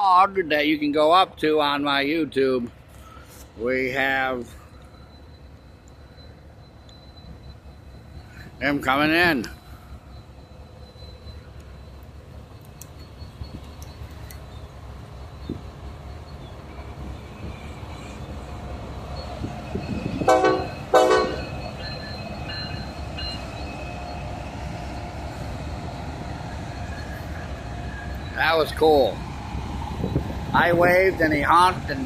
vlog that you can go up to on my YouTube. We have them coming in. That was cool. I waved and he honked and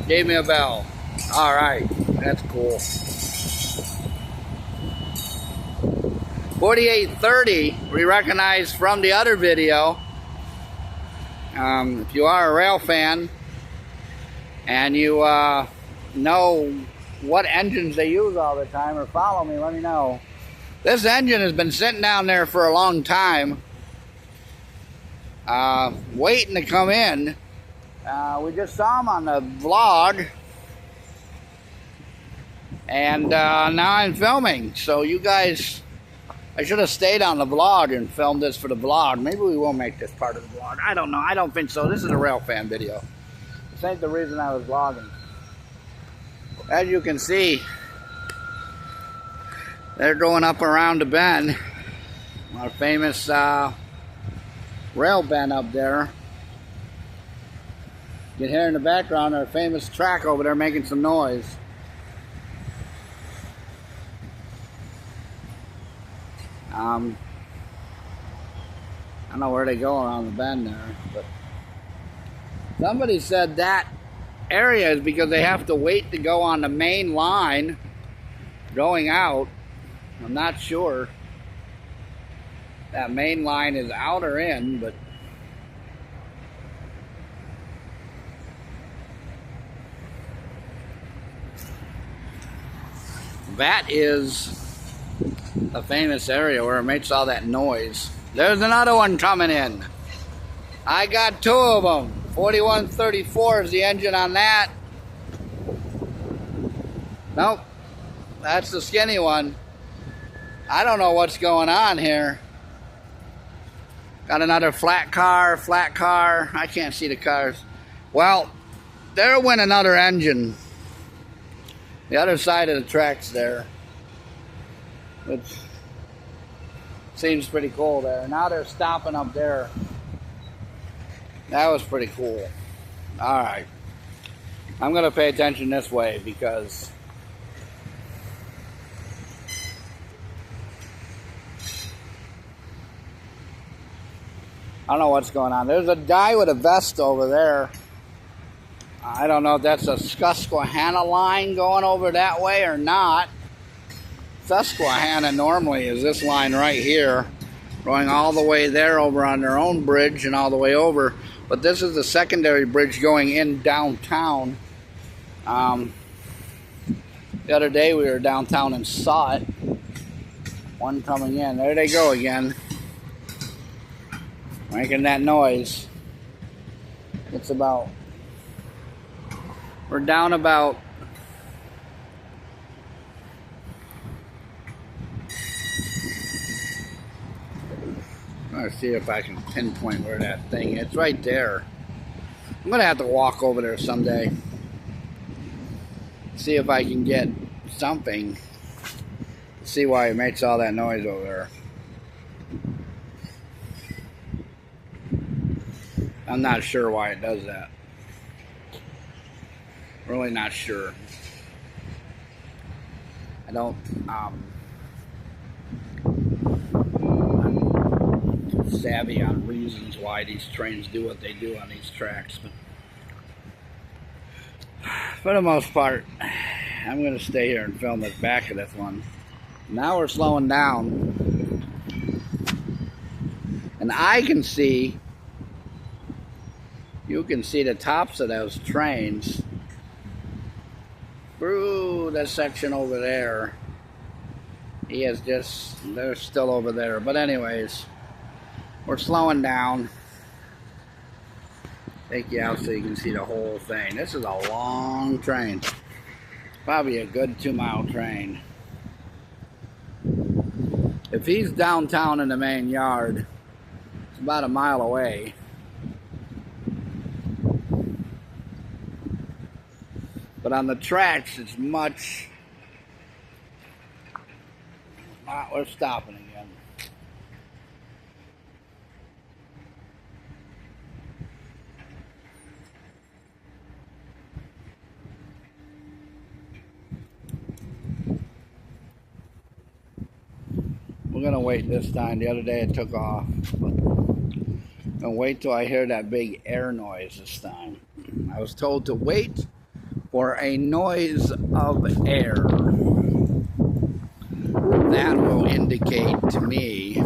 gave me a bell. All right, that's cool. 4830, we recognize from the other video. If you are a rail fan and you know what engines they use all the time or follow me, let me know. This engine has been sitting down there for a long time, waiting to come in. We just saw him on the vlog, and now I'm filming. So you guys, I should have stayed on the vlog and filmed this for the vlog. Maybe we will make this part of the vlog. I don't know. I don't think so. This is a rail fan video. This ain't the reason I was vlogging. As you can see, they're going up around the bend. Our famous rail bend up there. You can hear in the background our famous track over there making some noise. I don't know where they go around the bend there, but somebody said that area is because they have to wait to go on the main line going out. I'm not sure that main line is out or in, but that is a famous area where it makes all that noise. There's another one coming in. I got two of them. 4134 is the engine on that. Nope, that's the skinny one. I don't know what's going on here. Got another flat car. I can't see the cars. Well, there went another engine. The other side of the tracks there, which seems pretty cool there. Now they're stopping up there. That was pretty cool. All right, I'm gonna pay attention this way because I don't know what's going on. There's a guy with a vest over there. I don't know if that's a Susquehanna line going over that way or not. Susquehanna normally is this line right here, going all the way there over on their own bridge and all the way over. But this is the secondary bridge going in downtown. The other day we were downtown and saw it. One coming in. There they go again, making that noise. It's about, we're down about let's see if I can pinpoint where that thing is. It's right there. I'm gonna have to walk over there someday. See if I can get something. See why it makes all that noise over there. I'm not sure why it does that. Really not sure. I don't I'm savvy on reasons why these trains do what they do on these tracks, but for the most part I'm going to stay here and film the back of this one. Now we're slowing down and I can see, you can see the tops of those trains through that section over there. He is just, they're still over there. But anyways, we're slowing down. Take you out so you can see the whole thing. This is a long train. Probably a good 2-mile train. If he's downtown in the main yard, it's about a mile away. But on the tracks, it's much... we're stopping again. We're gonna wait this time. The other day it took off. I'm gonna wait till I hear that big air noise this time. I was told to wait for a noise of air. That will indicate to me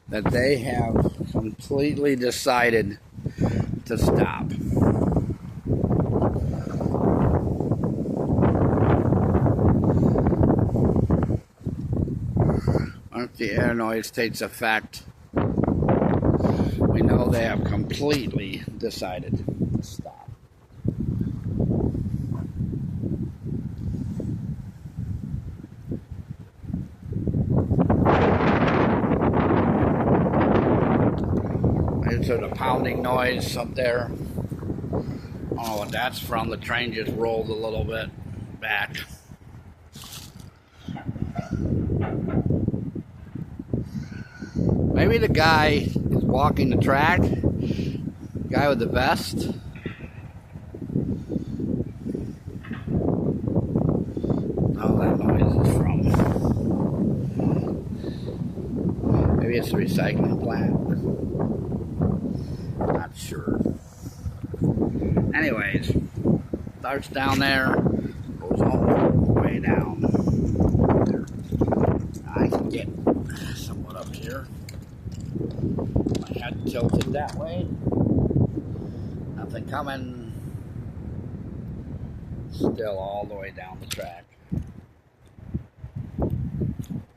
that they have completely decided to stop. Once the air noise takes effect, we know they have completely decided to stop. I just heard a pounding noise up there. Oh, and that's from the train just rolled a little bit back. Maybe the guy is walking the track, guy with the vest. Oh, that noise is from. Maybe it's a recycling plant. Not sure. Anyways, starts down there, goes all the way down. There. I can get somewhat up here. My head tilted that way. Nothing coming. Still all the way down the track.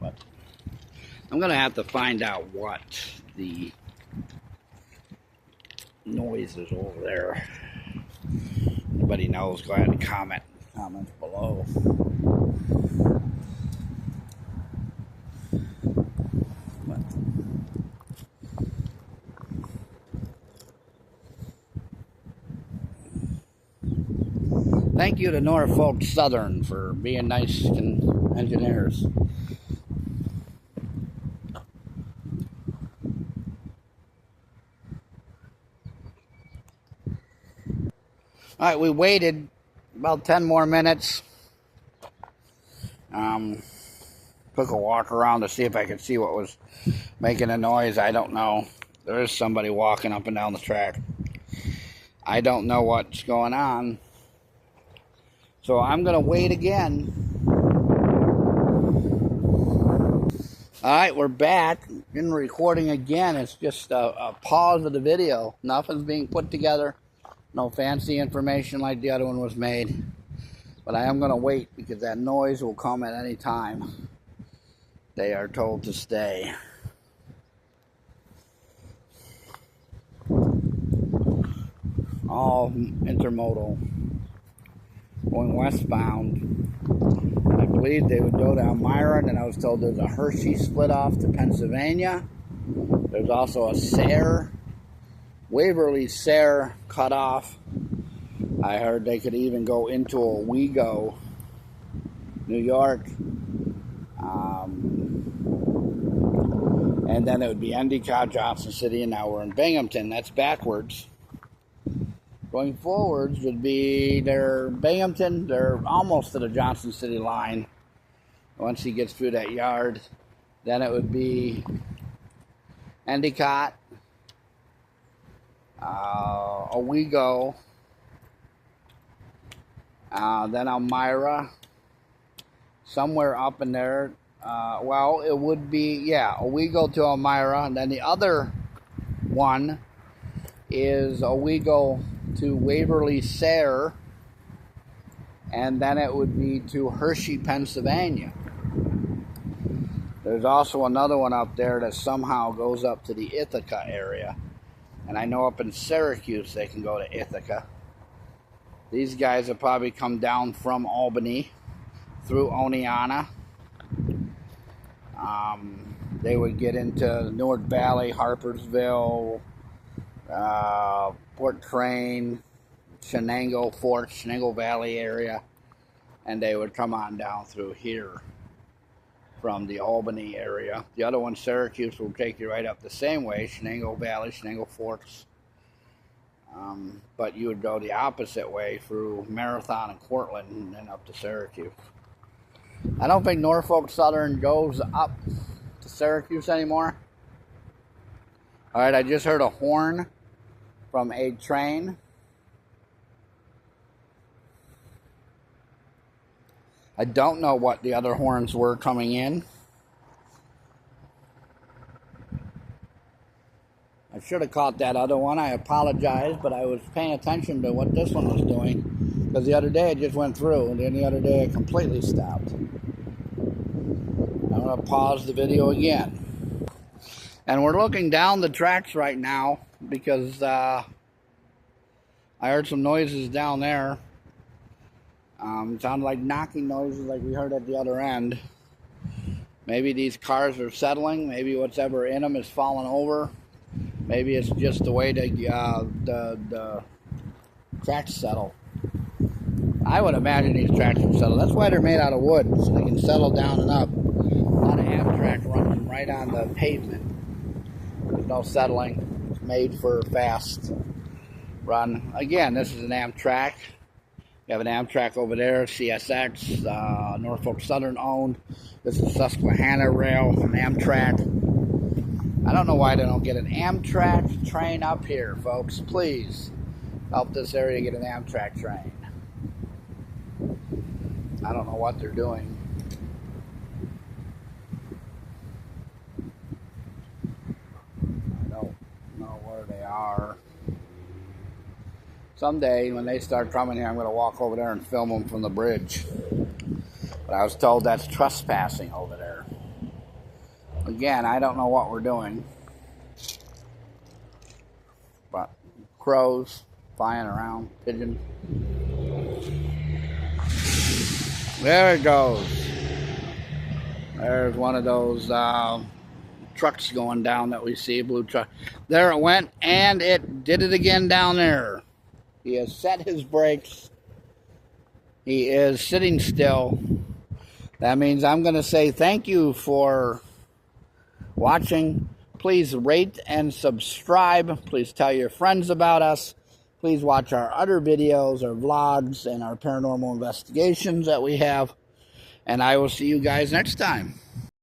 But I'm going to have to find out what the noise is over there. Anybody knows, go ahead and comment below. Thank you to Norfolk Southern for being nice engineers. All right, we waited about 10 more minutes. Took a walk around to see if I could see what was making a noise. I don't know. There is somebody walking up and down the track. I don't know what's going on. So I'm going to wait again. All right, we're back in recording again. It's just a pause of the video. Nothing's being put together. No fancy information like the other one was made. But I am going to wait because that noise will come at any time. They are told to stay. All intermodal. Going westbound. I believe they would go to Elmira, and then I was told there's a Hershey split off to Pennsylvania. There's also a Sayre, Waverly-Sayre cut off. I heard they could even go into Owego, New York. And then it would be Endicott, Johnson City, and now we're in Binghamton. That's backwards. Going forwards would be their Binghamton. They're almost to the Johnson City line. Once he gets through that yard, then it would be Endicott, Owego, then Elmira, somewhere up in there. Well, it would be, Owego to Elmira, and then the other one is Owego to Waverly-Sayre, and then it would be to Hershey, Pennsylvania. There's also another one up there that somehow goes up to the Ithaca area, and I know up in Syracuse they can go to Ithaca. These guys have probably come down from Albany through Oneonta. They would get into North Valley, Harpersville, Port Crane, Shenango Fort, Shenango Valley area, and they would come on down through here from the Albany area. The other one, Syracuse, will take you right up the same way, Shenango Valley, Shenango Forks. But you would go the opposite way through Marathon and Cortland and then up to Syracuse. I don't think Norfolk Southern goes up to Syracuse anymore. All right, I just heard a horn from a train. I don't know what the other horns were coming in. I should have caught that other one. I apologize, but I was paying attention to what this one was doing, because the other day it just went through, and then the other day it completely stopped. I'm going to pause the video again. And we're looking down the tracks right now because I heard some noises down there. It sounded like knocking noises like we heard at the other end. Maybe these cars are settling. Maybe whatever in them is falling over. Maybe it's just the way the tracks settle. I would imagine these tracks will settle. That's why they're made out of wood, so they can settle down and up. A lot of Amtrak runs them right on the pavement. There's no settling. It's made for fast run. Again, this is an Amtrak. We have an Amtrak over there, CSX, Norfolk Southern owned. This is Susquehanna Rail from Amtrak. I don't know why they don't get an Amtrak train up here, folks. Please help this area get an Amtrak train. I don't know what they're doing. I don't know where they are. Someday, when they start coming here, I'm going to walk over there and film them from the bridge. But I was told that's trespassing over there. Again, I don't know what we're doing. But crows flying around, pigeons. There it goes. There's one of those trucks going down that we see, blue truck. There it went, and it did it again down there. He has set his brakes. He is sitting still. That means I'm going to say thank you for watching. Please rate and subscribe. Please tell your friends about us. Please watch our other videos, our vlogs, and our paranormal investigations that we have. And I will see you guys next time.